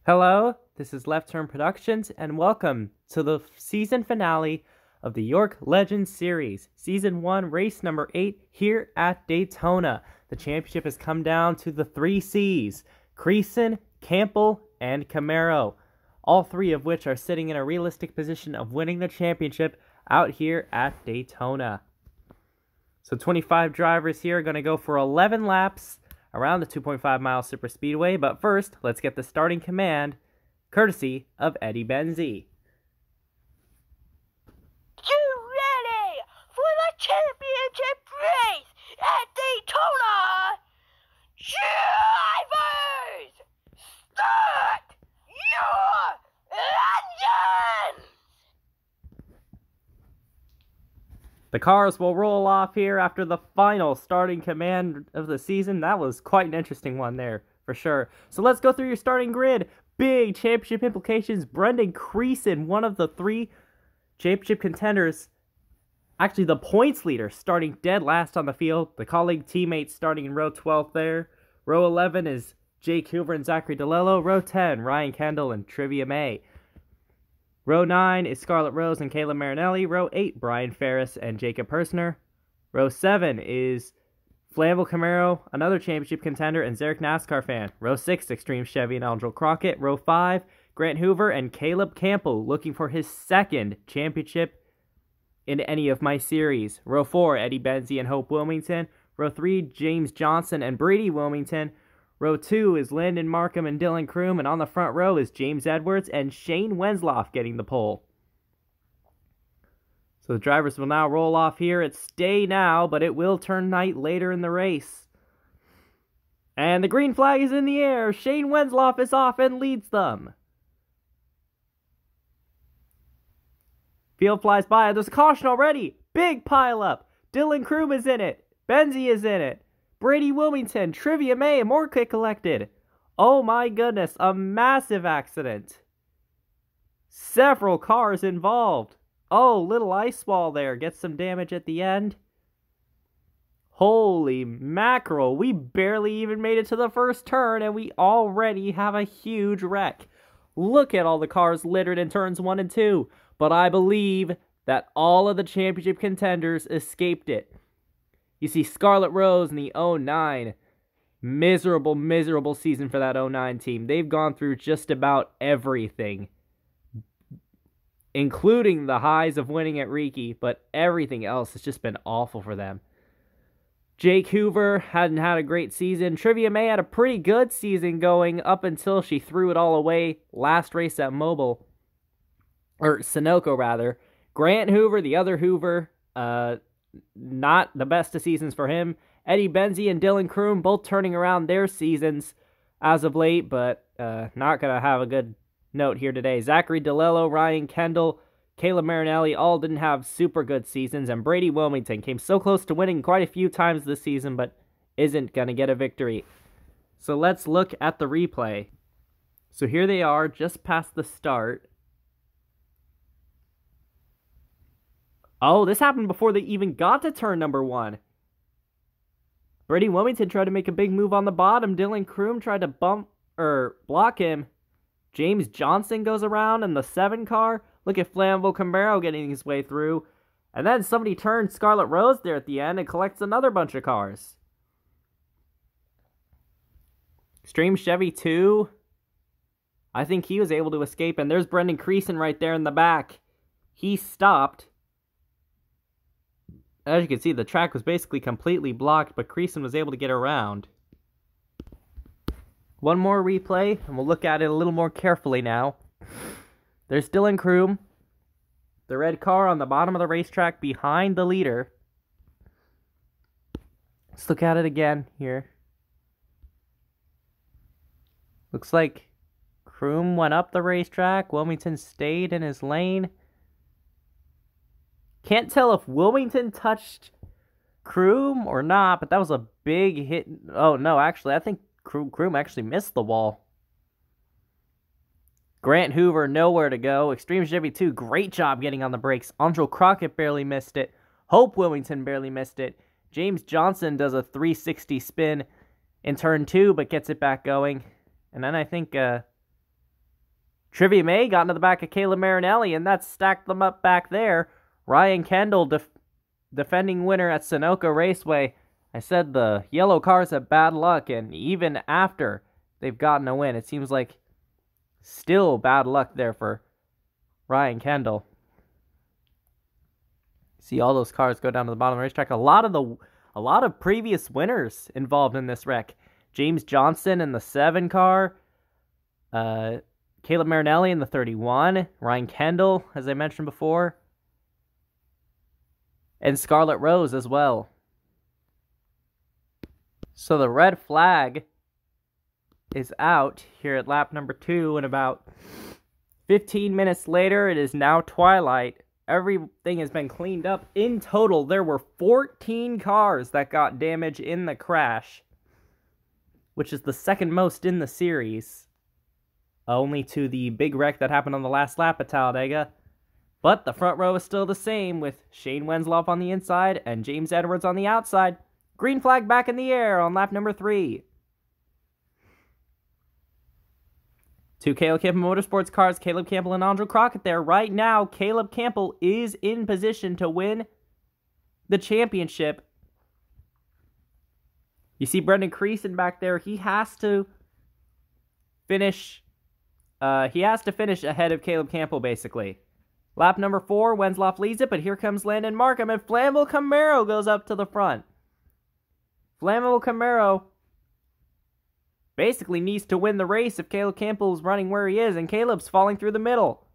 Hello, this is Left Turn Productions, and welcome to the season finale of the York Legends Series, Season 1, Race number 8, here at Daytona. The championship has come down to the three C's, Creason, Campbell, and Camaro, all three of which are sitting in a realistic position of winning the championship out here at Daytona. So 25 drivers here are going to go for 11 laps around the 2.5 mile superspeedway, but first, let's get the starting command, courtesy of Eddie Benzie. You ready for the championship race at Daytona? Drivers, start your engines! The cars will roll off here after the final starting command of the season. That was quite an interesting one there, for sure. So let's go through your starting grid. Big championship implications. Brendan Creason, one of the three championship contenders, actually the points leader, starting dead last on the field. The colleague teammates starting in row 12 there. Row 11 is Jake Hoover and Zachary DeLello. Row 10, Ryan Kendall and Trivia May. Row 9 is Scarlett Rose and Caleb Marinelli. Row 8, Brian Ferris and Jacob Persner. Row 7 is Flamville Camaro, another championship contender, and Zarek NASCAR fan. Row 6, Extreme Chevy and Aldril Crockett. Row 5, Grant Hoover and Caleb Campbell, looking for his second championship in any of my series. Row 4, Eddie Benzie and Hope Wilmington. Row 3, James Johnson and Brady Wilmington. Row 2 is Landon Markham and Dylan Kroom, and on the front row is James Edwards and Shane Wensloff getting the pole. So the drivers will now roll off here. It's day now, but it will turn night later in the race. And the green flag is in the air. Shane Wensloff is off and leads them. Field flies by. There's a caution already. Big pileup. Dylan Kroom is in it. Benzie is in it. Brady Wilmington, Trivia May, and more get collected. Oh my goodness, a massive accident. Several cars involved. Oh, little ice wall there gets some damage at the end. Holy mackerel, we barely even made it to the first turn and we already have a huge wreck. Look at all the cars littered in turns 1 and 2, but I believe that all of the championship contenders escaped it. You see Scarlett Rose in the 09. Miserable, miserable season for that 09 team. They've gone through just about everything, including the highs of winning at Riki, but everything else has just been awful for them. Jake Hoover hadn't had a great season. Trivia May had a pretty good season going up until she threw it all away last race at Mobile. Or Sunoco, rather. Grant Hoover, the other Hoover, not the best of seasons for him. Eddie Benzie and Dylan Kroom both turning around their seasons as of late, but not going to have a good note here today. Zachary DeLello, Ryan Kendall, Caleb Marinelli all didn't have super good seasons, and Brady Wilmington came so close to winning quite a few times this season, but isn't going to get a victory. So let's look at the replay. So here they are, just past the start. Oh, this happened before they even got to turn number 1. Brady Wilmington tried to make a big move on the bottom. Dylan Kroom tried to block him. James Johnson goes around in the 7 car. Look at Flamville Camaro getting his way through. And then somebody turns Scarlett Rose there at the end and collects another bunch of cars. Extreme Chevy 2. I think he was able to escape. And there's Brendan Creason right there in the back. He stopped. As you can see, the track was basically completely blocked, but Creason was able to get around. One more replay, and we'll look at it a little more carefully now. There's Dylan Kroom, the red car on the bottom of the racetrack behind the leader. Let's look at it again here. Looks like Kroom went up the racetrack. Wilmington stayed in his lane. Can't tell if Wilmington touched Kroom or not, but that was a big hit. Oh, no, actually, I think Kroom actually missed the wall. Grant Hoover, nowhere to go. Extreme Chevy 2, great job getting on the brakes. Aldril Crockett barely missed it. Hope Wilmington barely missed it. James Johnson does a 360 spin in turn 2, but gets it back going. And then I think Trivia May got into the back of Caleb Marinelli, and that stacked them up back there. Ryan Kendall, defending winner at Sunoco Raceway. I said the yellow cars have bad luck, and even after they've gotten a win, it seems like still bad luck there for Ryan Kendall. See all those cars go down to the bottom of the racetrack. A lot of previous winners involved in this wreck. James Johnson in the 7 car. Caleb Marinelli in the 31. Ryan Kendall, as I mentioned before. And Scarlett Rose as well. So the red flag is out here at lap number 2, and about 15 minutes later, it is now twilight. Everything has been cleaned up. In total, there were 14 cars that got damage in the crash, which is the second most in the series, only to the big wreck that happened on the last lap at Talladega. But the front row is still the same, with Shane Wensloff on the inside and James Edwards on the outside. Green flag back in the air on lap number 3. 2 Caleb Campbell Motorsports cars, Caleb Campbell and Andrew Crockett there. Right now, Caleb Campbell is in position to win the championship. You see Brendan Creason back there. He has to finish ahead of Caleb Campbell, basically. Lap number 4, Wensloff leads it, but here comes Landon Markham, and Flammable Camaro goes up to the front. Flammable Camaro basically needs to win the race if Caleb Campbell's running where he is, and Caleb's falling through the middle.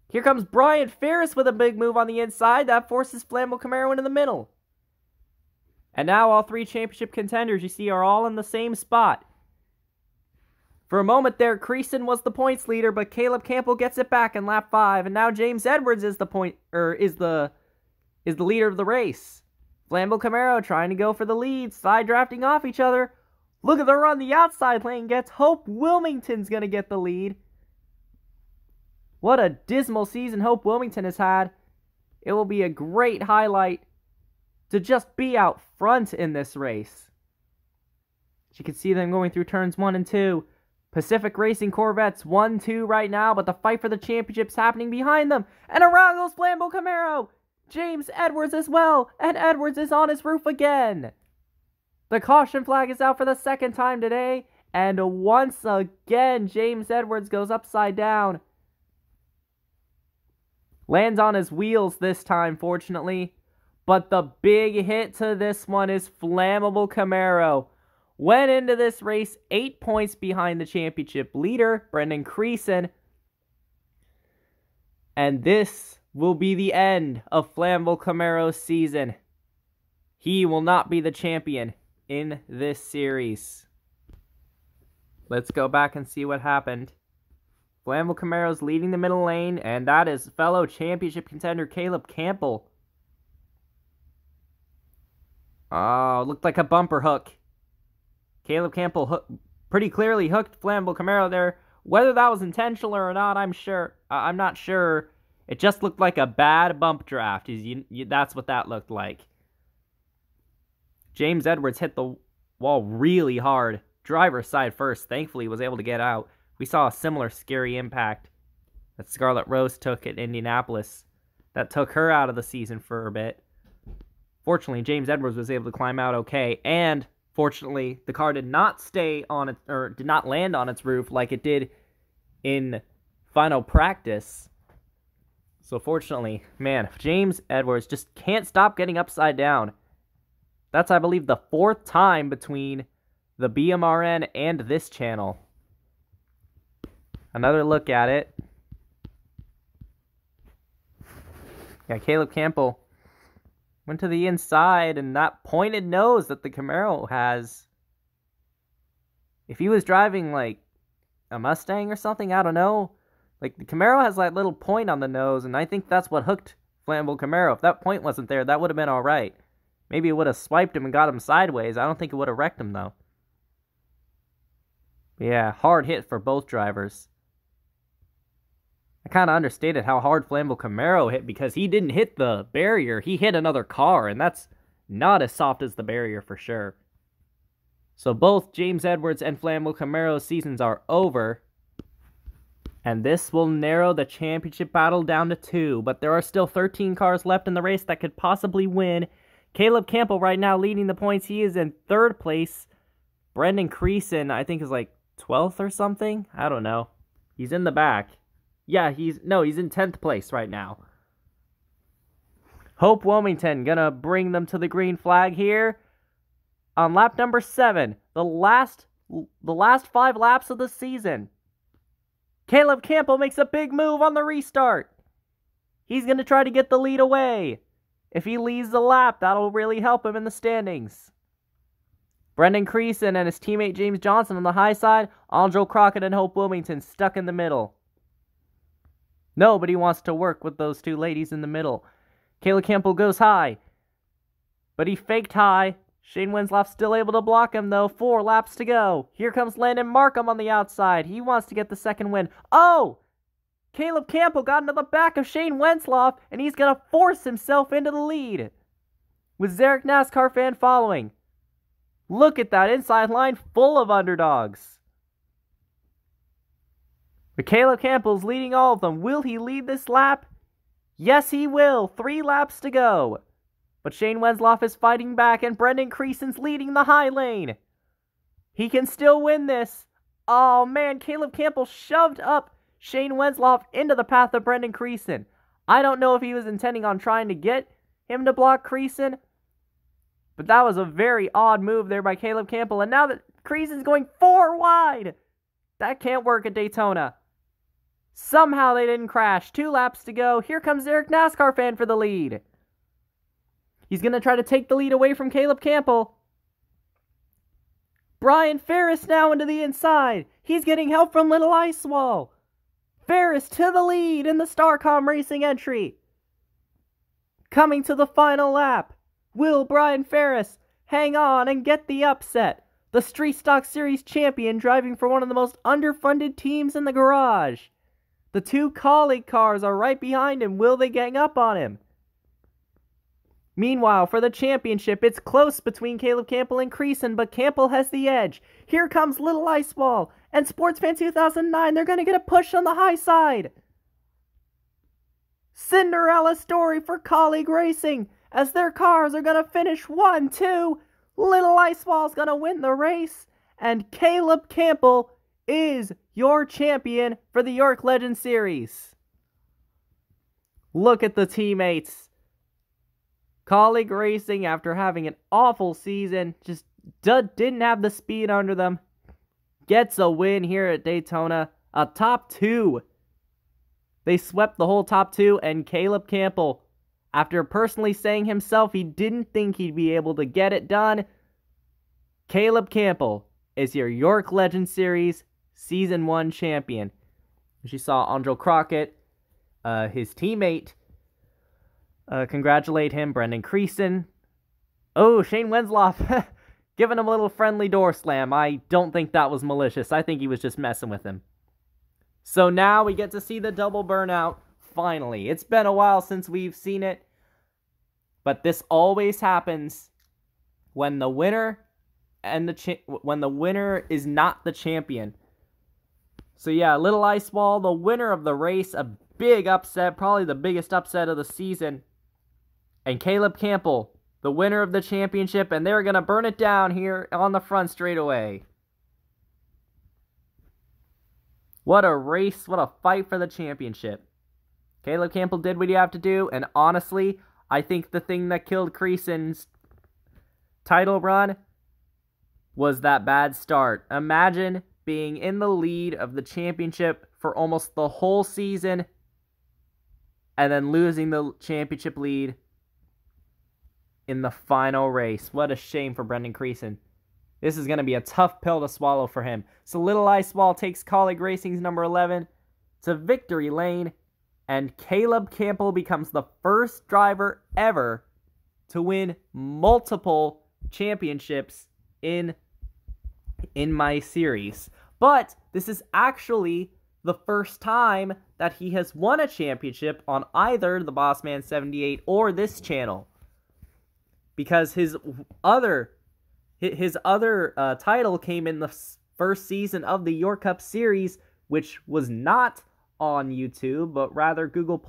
Here comes Brian Ferris with a big move on the inside. That forces Flammable Camaro into the middle. And now all 3 championship contenders, you see, are all in the same spot. For a moment there, Creason was the points leader, but Caleb Campbell gets it back in lap 5, and now James Edwards is the leader of the race. Flammable Camaro trying to go for the lead, side drafting off each other. Look at the run, the outside lane gets Hope Wilmington's going to get the lead. What a dismal season Hope Wilmington has had. It will be a great highlight to just be out front in this race. You can see them going through turns 1 and 2. Pacific Racing Corvettes 1-2 right now, but the fight for the championship's happening behind them. And around goes Flammable Camaro. James Edwards as well, and Edwards is on his roof again. The caution flag is out for the second time today, and once again, James Edwards goes upside down. Lands on his wheels this time, fortunately, but the big hit to this one is Flammable Camaro. Went into this race 8 points behind the championship leader, Brendan Creason. And this will be the end of Flammable Camaro's season. He will not be the champion in this series. Let's go back and see what happened. Flammable Camaro's leading the middle lane, and that is fellow championship contender Caleb Campbell. Oh, looked like a bumper hook. Caleb Campbell pretty clearly hooked Flammable Camaro there. Whether that was intentional or not, I'm not sure. It just looked like a bad bump draft. That's what that looked like. James Edwards hit the wall really hard. Driver's side first. Thankfully, was able to get out. We saw a similar scary impact that Scarlett Rose took at Indianapolis. That took her out of the season for a bit. Fortunately, James Edwards was able to climb out okay, and fortunately, the car did not stay on it, or did not land on its roof like it did in final practice. So fortunately, man, James Edwards just can't stop getting upside down. That's, I believe, the 4th time between the BMRN and this channel. Another look at it. Yeah, Caleb Campbell went to the inside, and that pointed nose that the Camaro has. If he was driving, like, a Mustang or something, I don't know. Like, the Camaro has that little point on the nose, and I think that's what hooked Flammable Camaro. If that point wasn't there, that would have been alright. Maybe it would have swiped him and got him sideways. I don't think it would have wrecked him, though. But yeah, hard hit for both drivers. I kind of understated how hard Flammable Camaro hit because he didn't hit the barrier. He hit another car, and that's not as soft as the barrier for sure. So both James Edwards and Flammable Camaro's seasons are over. And this will narrow the championship battle down to 2, but there are still 13 cars left in the race that could possibly win. Caleb Campbell right now leading the points. He is in 3rd place. Brendan Creason, I think, is like 12th or something. I don't know. He's in the back. Yeah, he's in 10th place right now. Hope Wilmington gonna bring them to the green flag here on lap number 7. The last 5 laps of the season. Caleb Campbell makes a big move on the restart. He's going to try to get the lead away. If he leads the lap, that'll really help him in the standings. Brendan Creason and his teammate James Johnson on the high side. Angel Crockett and Hope Wilmington stuck in the middle. Nobody wants to work with those two ladies in the middle. Caleb Campbell goes high, but he faked high. Shane Winslow still able to block him, though. 4 laps to go. Here comes Landon Markham on the outside. He wants to get the second win. Oh! Caleb Campbell got into the back of Shane Winslow, and he's going to force himself into the lead, with Zarek NASCAR fan following. Look at that inside line full of underdogs. But Caleb Campbell's leading all of them. Will he lead this lap? Yes, he will. 3 laps to go. But Shane Wensloff is fighting back, and Brendan Creason's leading the high lane. He can still win this. Oh, man, Caleb Campbell shoved up Shane Wensloff into the path of Brendan Creason. I don't know if he was intending on trying to get him to block Creason, but that was a very odd move there by Caleb Campbell. And now that Creason's going 4 wide, that can't work at Daytona. Somehow they didn't crash. 2 laps to go. Here comes Eric NASCAR fan for the lead. He's going to try to take the lead away from Caleb Campbell. Brian Ferris now into the inside. He's getting help from Little Ice Wall. Ferris to the lead in the Starcom Racing entry. Coming to the final lap. Will Brian Ferris hang on and get the upset? The Street Stock Series champion driving for one of the most underfunded teams in the garage. The 2 colleague cars are right behind him. Will they gang up on him? Meanwhile, for the championship, it's close between Caleb Campbell and Creason, but Campbell has the edge. Here comes Little Ice Ball and Sportsfan 2009. They're going to get a push on the high side. Cinderella story for Colleague Racing, as their cars are going to finish 1-2. Little Ice Ball's going to win the race, and Caleb Campbell is your champion for the York Legend Series. Look at the teammates. Colleague Racing, after having an awful season, just didn't have the speed under them, gets a win here at Daytona. A top 2. They swept the whole top 2, and Caleb Campbell, after personally saying himself he didn't think he'd be able to get it done, Caleb Campbell is your York Legend Series Season 1 champion. As you saw, Angel Crockett, his teammate, congratulate him. Brendan Creason. Oh, Shane Wensloff giving him a little friendly door slam. I don't think that was malicious. I think he was just messing with him. So now we get to see the double burnout, finally. It's been a while since we've seen it, but this always happens when the winner when the winner is not the champion. So yeah, Little Ice Ball, the winner of the race, a big upset, probably the biggest upset of the season. And Caleb Campbell, the winner of the championship, and they're going to burn it down here on the front straightaway. What a race, what a fight for the championship. Caleb Campbell did what he had to do, and honestly, I think the thing that killed Creason's title run was that bad start. Imagine being in the lead of the championship for almost the whole season, and then losing the championship lead in the final race. What a shame for Brendan Creason. This is going to be a tough pill to swallow for him. So Little Ice Ball takes Colleague Racing's number 11 to victory lane, and Caleb Campbell becomes the first driver ever to win multiple championships in my series. But this is actually the first time that he has won a championship on either the Bossman 78 or this channel. Because his other title came in the first season of the York Cup Series, which was not on YouTube, but rather Google+.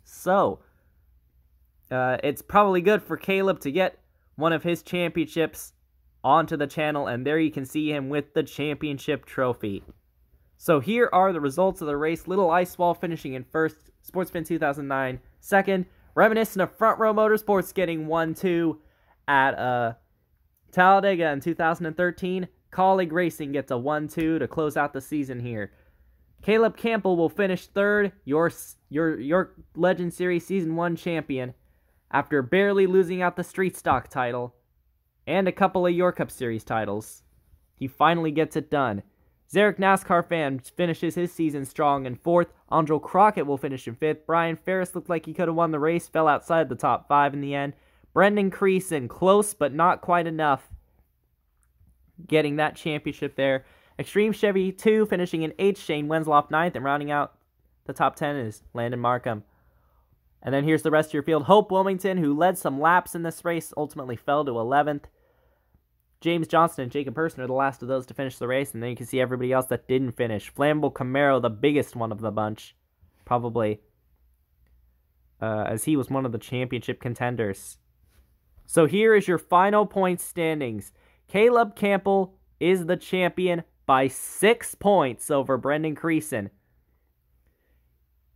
So, it's probably good for Caleb to get one of his championships onto the channel, and there you can see him with the championship trophy. So here are the results of the race. Little Ice Wall finishing in first, Sportsman 2009 second, reminiscent of Front Row Motorsports getting 1-2 at Talladega in 2013. Colleague Racing gets a 1-2 to close out the season here. Caleb Campbell will finish third, your Legend Series Season 1 champion, after barely losing out the Street Stock title and a couple of York Cup Series titles. He finally gets it done. Zarek NASCAR Fan finishes his season strong in fourth. Andrew Crockett will finish in fifth. Brian Ferris looked like he could have won the race, fell outside the top 5 in the end. Brendan Creason, close but not quite enough, getting that championship there. Extreme Chevy 2 finishing in 8th, Shane Wensloff 9th, and rounding out the top 10 is Landon Markham. And then here's the rest of your field. Hope Wilmington, who led some laps in this race, ultimately fell to 11th. James Johnson and Jacob Person are the last of those to finish the race, and then you can see everybody else that didn't finish. Flammable Camaro, the biggest one of the bunch, probably, as he was one of the championship contenders. So here is your final point standings. Caleb Campbell is the champion by 6 points over Brendan Creason.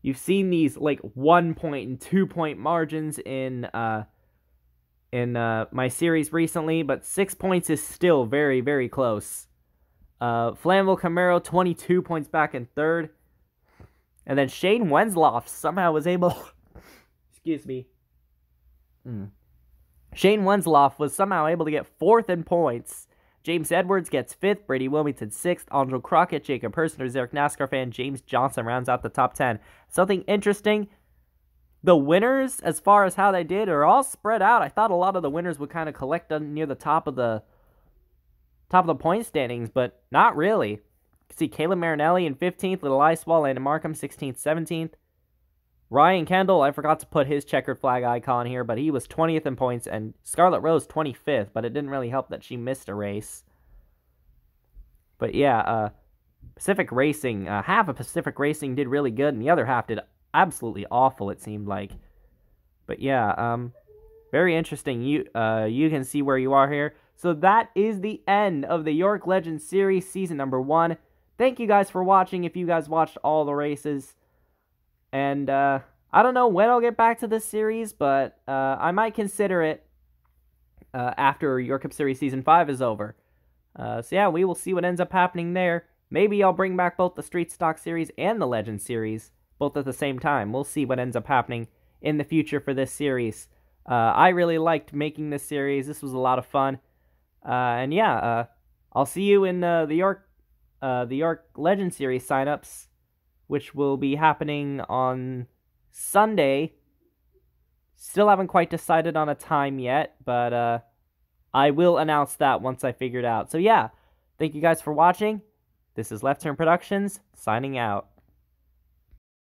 You've seen these like 1 point and 2 point margins in my series recently, but 6 points is still very, very close. Flammable Camaro, 22 points back in third. And then Shane Wensloff somehow was able... Excuse me. Shane Wensloff was somehow able to get fourth in points. James Edwards gets fifth. Brady Wilmington sixth. Andrew Crockett, Jacob Personer, Zarek NASCAR Fan, James Johnson rounds out the top 10. Something interesting... The winners, as far as how they did, are all spread out. I thought a lot of the winners would kind of collect near the top of the point standings, but not really. You can see Caleb Marinelli in 15th, Little Ice Wall, Landon Markham 16th, 17th. Ryan Kendall, I forgot to put his checkered flag icon here, but he was 20th in points, and Scarlett Rose 25th, but it didn't really help that she missed a race. But yeah, Pacific Racing, half of Pacific Racing did really good, and the other half did absolutely awful, it seemed like. But yeah, very interesting. You can see where you are here. So that is the end of the York Legends Series Season number 1. Thank you guys for watching, if you guys watched all the races. And I don't know when I'll get back to this series, but I might consider it after York Cup Series Season 5 is over. So yeah, we will see what ends up happening there. Maybe I'll bring back both the Street Stock Series and the Legends Series, both at the same time. We'll see what ends up happening in the future for this series. I really liked making this series. This was a lot of fun. And yeah, I'll see you in the York Legend Series signups, which will be happening on Sunday. Still haven't quite decided on a time yet, but I will announce that once I figure it out. So yeah, thank you guys for watching. This is Left Turn Productions, signing out.